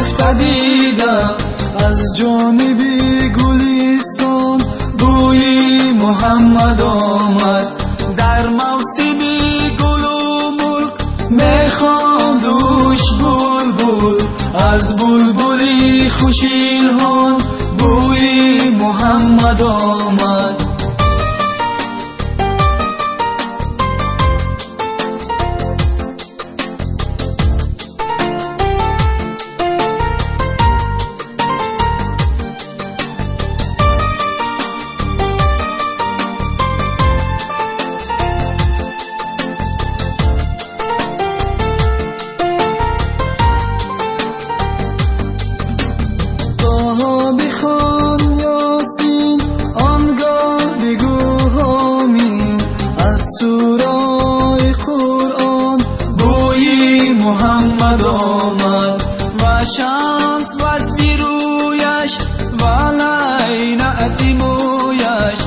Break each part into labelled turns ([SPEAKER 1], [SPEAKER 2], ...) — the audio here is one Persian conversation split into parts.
[SPEAKER 1] شکفته دیدم از جانبی گلستان بوی محمد آمد. در موسمی گل و ملک میخواندوش بلبل، از بلبلی خوش الحان بوی محمد آمد. محمد آمد و شمس و از بیرویش و لینعت مویش،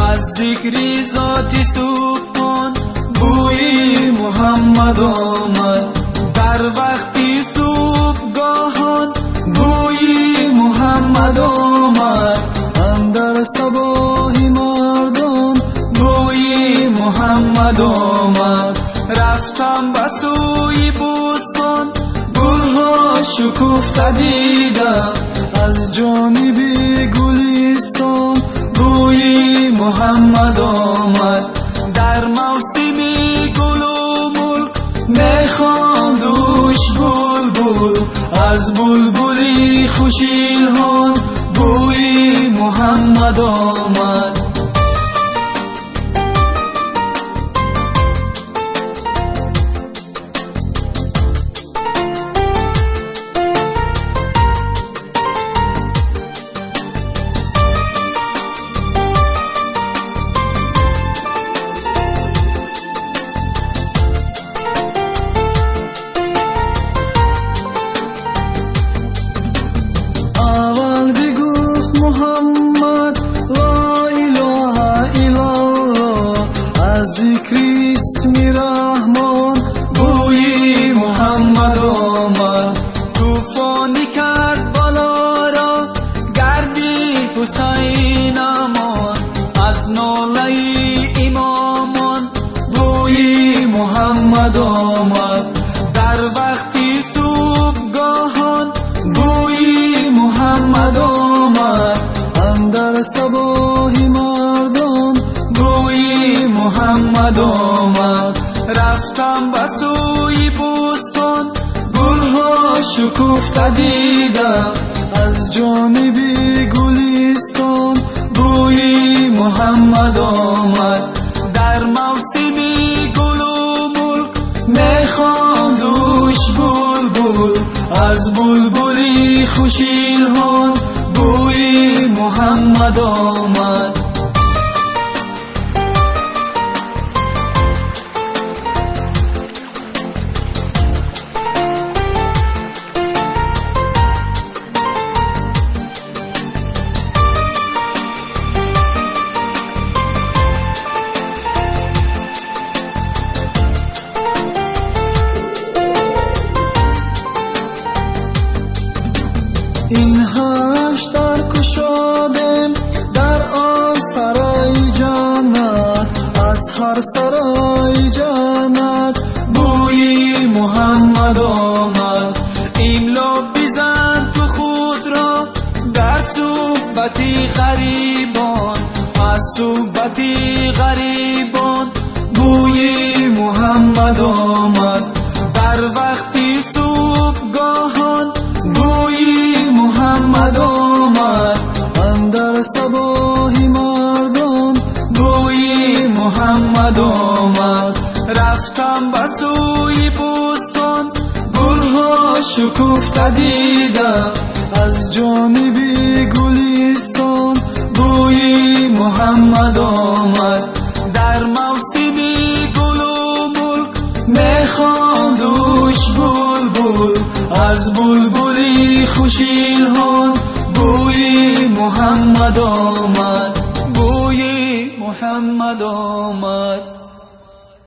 [SPEAKER 1] از ذکر ذات سبحان بوی محمد آمد. در وقتی صبحگاهان بوی محمد آمد، اندر صباح مردان بوی محمد آمد. رفتم به سوی بوستان گلها شکفته دیدم از جانبی گلستان بوی محمد آمد. در موسمی گل و ملک میخواندوش بلبل، از بلبلی خوش الحان بوی محمد آمد. محمد لا اله الا الله، از ذکر اسم رحمان بوی محمد آمد. طوفانی کرد بالا را گردی حسین امان، از ناله امامان بوی محمد آمد. در وقتی صبحگاهان بوی محمد آمد، اندر صباح مردان بوی محمد آمد. رفتم به سوی بوستان گلها شکفته دیدم از جانبی گلستان بوی محمد آمد. در موسمی گل و ملک میخواندوش بلبل، از بلبلی خوش الحان بوی محمد آمد. این هشت در کشادم در آن سرای جنت، از هر سرای جنت بوی محمد آمد. املا بزن تو خود را در صحبتی غریبان، از صحبتی غریبان بوی محمد آمد. در وقتی صبحگاهان بوی محمد آمد، اندر صباح مردان بوی محمد آمد. رفتم به سوی بوستان گلها شکفته دیدم از جانبی گلستان بوی محمد آمد. در موسمی گل و ملک میخواندوش بلبل، از بلبلی خوش الحان بوی محمد آمد. بوی محمد آمد.